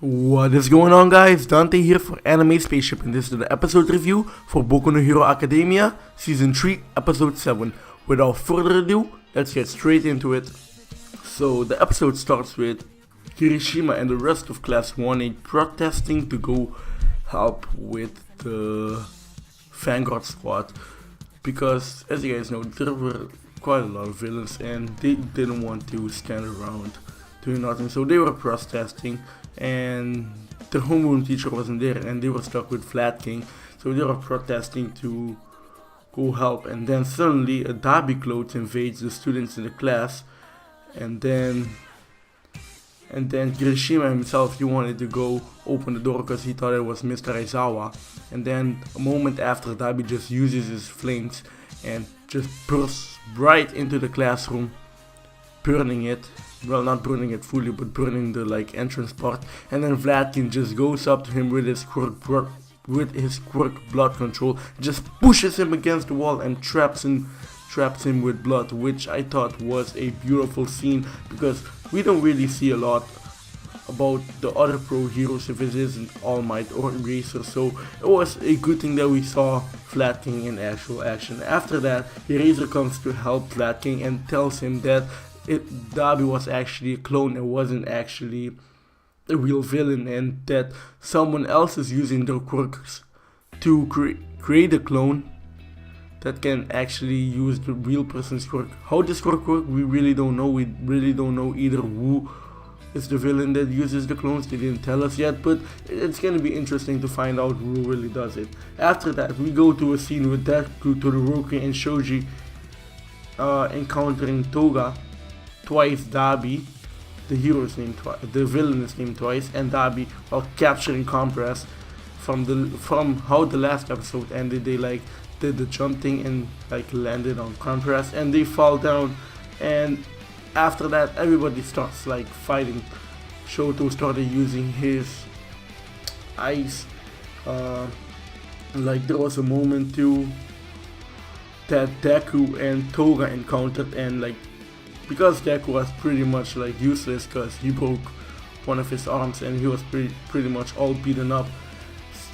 What is going on, guys? Dante here for AnimeSpaceship, and this is the episode review for Boku no Hero Academia Season 3, Episode 7. Without further ado, let's get straight into it. So, the episode starts with Kirishima and the rest of Class 1A protesting to go help with the Vanguard squad. Because, as you guys know, there were quite a lot of villains and they didn't want to stand around doing nothing. So they were protesting, and the homeroom teacher wasn't there and they were stuck with Flat King. So they were protesting to go help, and then suddenly a Dabi clothes invades the students in the class, and then Kirishima himself, he wanted to go open the door because he thought it was Mr. Aizawa, and then a moment after, Dabi just uses his flames and just bursts right into the classroom, burning it. Well, not burning it fully, but burning the entrance part. And then Vladkin just goes up to him with his quirk blood control, just pushes him against the wall and traps him with blood, which I thought was a beautiful scene because we don't really see a lot about the other pro heroes if it isn't All Might or Eraser. So it was a good thing that we saw Vladkin in actual action. After that, Eraser comes to help Vladkin and tells him that Dabi was actually a clone and wasn't actually a real villain, and that someone else is using their quirks to create a clone that can actually use the real person's quirk. How this quirk works, we really don't know. We really don't know either who is the villain that uses the clones. They didn't tell us yet, but it's gonna be interesting to find out who really does it. After that, we go to a scene with Deku, Todoroki, and Shoji encountering Toga, twice Dabi, the villain is named twice, and Dabi, while capturing Compress. From how the last episode ended, they did the jump thing and landed on Compress, and they fall down, and after that everybody starts fighting. Shoto started using his ice. There was a moment too that Deku and Toga encountered, and because Deku was pretty much useless because he broke one of his arms and he was pretty much all beaten up.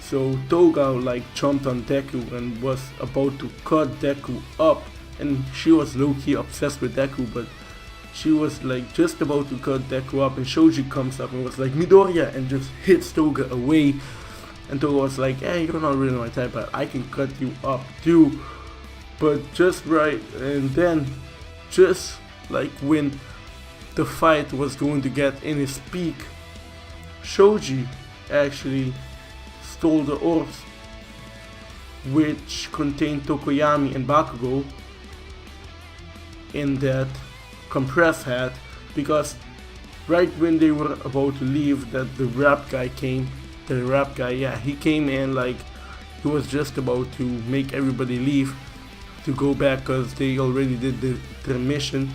So Toga jumped on Deku and was about to cut Deku up, and she was low-key obsessed with Deku, but she was just about to cut Deku up, and Shoji comes up and was like, Midoriya, and just hits Toga away. And Toga was like, hey, you're not really my type, but I can cut you up too. But just right, and then just when the fight was going to get in his peak, Shoji actually stole the orbs which contained Tokoyami and Bakugo in that Compress had, because right when they were about to leave, that the rap guy came. He came and he was just about to make everybody leave to go back because they already did their mission.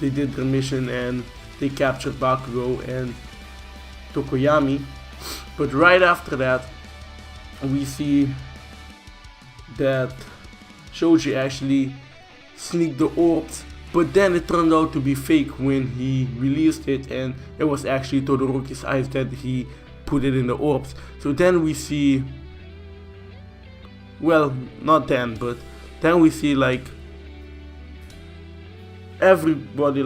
They did their mission and they captured Bakugo and Tokoyami. But right after that, we see that Shoji actually sneaked the orbs, but then it turned out to be fake when he released it, and it was actually Todoroki's eyes that he put it in the orbs. So then we see, well, not then, but then we see everybody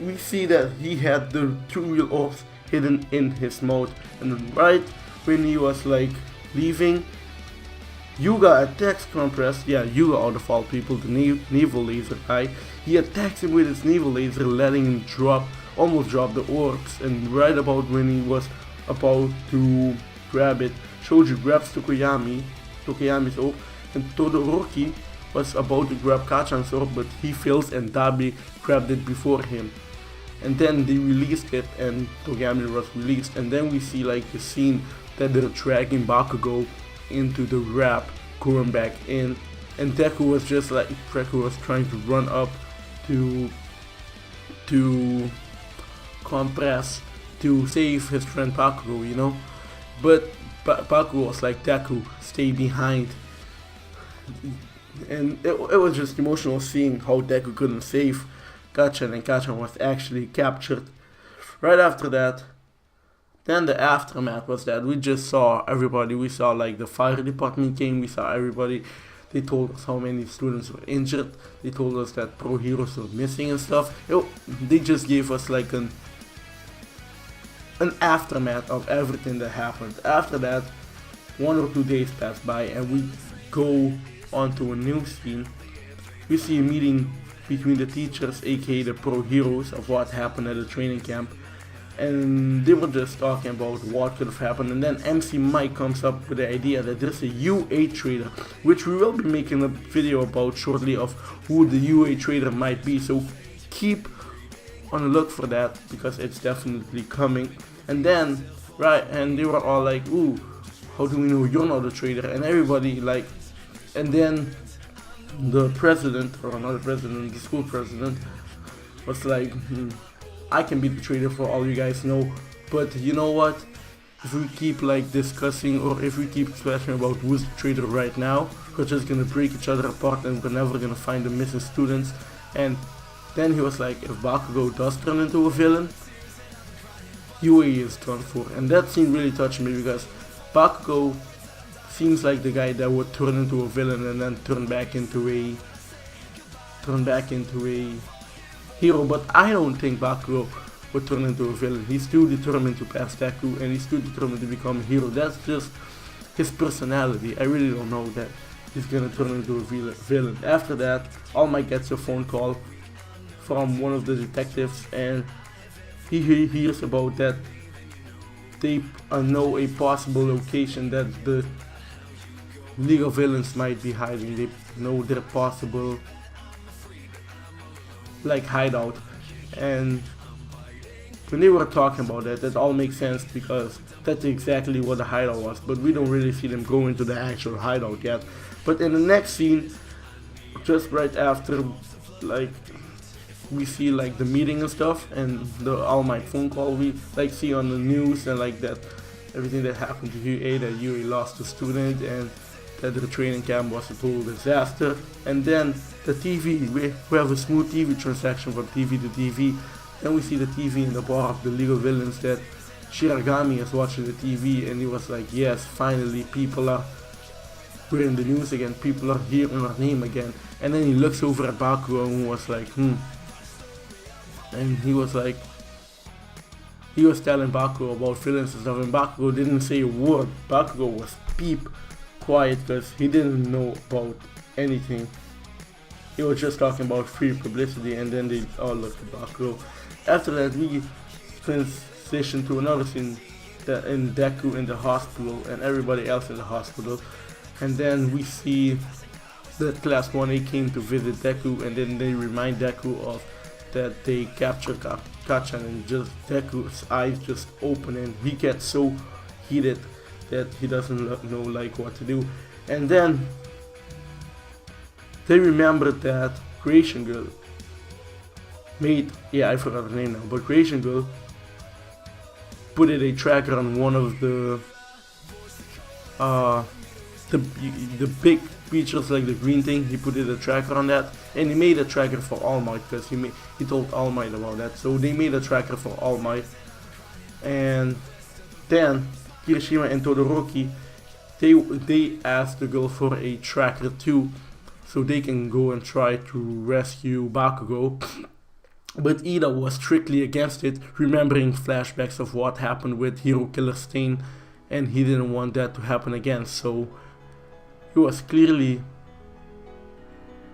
we see that he had the two real orbs hidden in his mouth, and right when he was leaving, Yuga attacks Compress. Yeah, Yuga out of all people, the naval laser guy. He attacks him with his naval laser, letting him almost drop the orbs, and right about when he was about to grab it, Shoji grabs Tokoyami's orb, and Todoroki was about to grab Kachan's orb, but he fails and Dabi grabbed it before him. And then they released it and Tokoyami was released, and then we see the scene that they're dragging Bakugo into the wrap, going back in, and Deku was just Deku was trying to run up to Compress to save his friend Bakugo, but Bakugo was like, Deku, stay behind. And it was just emotional seeing how Deku couldn't save Kachan, and Kachan was actually captured. Right after that, Then the aftermath was that we just saw everybody. We saw like the fire department came. We saw everybody. They told us how many students were injured. They told us that pro heroes were missing and stuff. They just gave us like an aftermath of everything that happened. After that, 1 or 2 days passed by and we go on to a new scene. We see a meeting between the teachers, aka the pro heroes, of what happened at the training camp. And they were just talking about what could have happened, and then MC Mike comes up with the idea that there's a UA trader, which we will be making a video about shortly, of who the UA trader might be, so keep on the look for that because it's definitely coming. And then and they were all like, ooh, how do we know you're not a trader? And everybody like, and then the president, or not the president, the school president was like, I can be the trader for all you guys know, but you know what? If we keep like discussing, or if we keep splashing about who's the trader right now, we're just gonna break each other apart and we're never gonna find the missing students. And then he was like, if Bakugo does turn into a villain, UA is turned for. And that scene really touched me because Bakugo seems like the guy that would turn into a villain and then turn back into a hero, but I don't think Bakugo would turn into a villain. He's too determined to pass Deku, and he's too determined to become a hero. That's just his personality. I really don't know that he's gonna turn into a villain. After that, All Might gets a phone call from one of the detectives, and he hears about that they know a possible location that the League of Villains might be hiding. They know their possible like hideout, and when they were talking about that all makes sense because that's exactly what the hideout was, but we don't really see them go into the actual hideout yet. But in the next scene, just right after, like, we see like the meeting and stuff and the All Might phone call, we like see on the news and like that everything that happened to UA, that UA lost a student and that the training camp was a total disaster. And then the TV, we have a smooth TV transaction from TV to TV. Then we see the TV in the bar of the League of Villains, that Shiragami is watching the TV, and he was like, yes, finally we're in the news again, people are hearing our name again. And then he looks over at Bakugo and was like, and he was telling Bakugo about villains and stuff, and Bakugo didn't say a word. Bakugo was quiet because he didn't know about anything. He was just talking about free publicity, and then they all looked at Bakugo. After that, we transition to another scene in Deku in the hospital and everybody else in the hospital. And then we see that Class 1A came to visit Deku, and then they remind Deku of that they captured Kachan, and just Deku's eyes just open and he gets so heated that he doesn't know like what to do. And then they remembered that Creation Girl made, I forgot her name now, but Creation Girl put a tracker on one of the big features, like the green thing. He put a tracker on that, and he made a tracker for All Might because he told All Might about that. So they made a tracker for All Might, and then Kirishima and Todoroki, they asked the girl for a tracker too, so they can go and try to rescue Bakugo. But Ida was strictly against it, remembering flashbacks of what happened with Hero Killer Stain, and he didn't want that to happen again. So he was clearly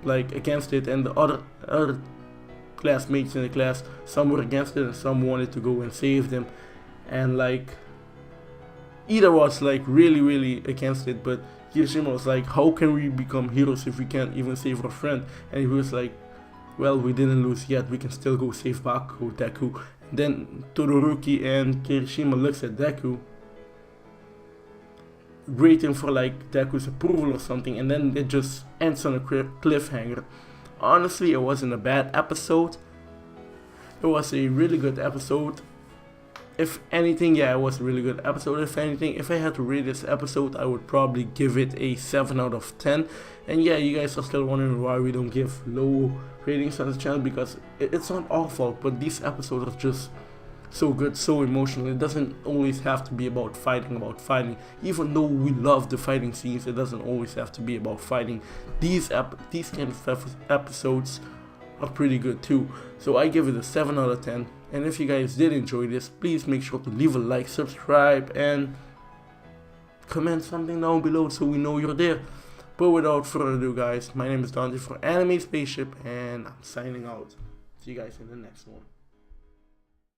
like against it, and the other classmates in the class, some were against it and some wanted to go and save them. And like Ida was like really against it, but Kirishima was like, how can we become heroes if we can't even save our friend? And he was like, well, we didn't lose yet, we can still go save Bakugo, Deku. And then Todoroki and Kirishima looks at Deku, waiting for like Deku's approval or something, and then it just ends on a cliffhanger. Honestly, it wasn't a bad episode. It was a really good episode. If anything, it was a really good episode. If anything, if I had to rate this episode, I would probably give it a 7 out of 10. And you guys are still wondering why we don't give low ratings on this channel, because it's not our fault, but these episodes are just so good, so emotional. It doesn't always have to be about fighting. Even though we love the fighting scenes, it doesn't always have to be about fighting. These kind of episodes are pretty good too. So I give it a 7 out of 10. And if you guys did enjoy this, please make sure to leave a like, subscribe, and comment something down below so we know you're there. But without further ado, guys, my name is Dante for AnimeSpaceship, and I'm signing out. See you guys in the next one.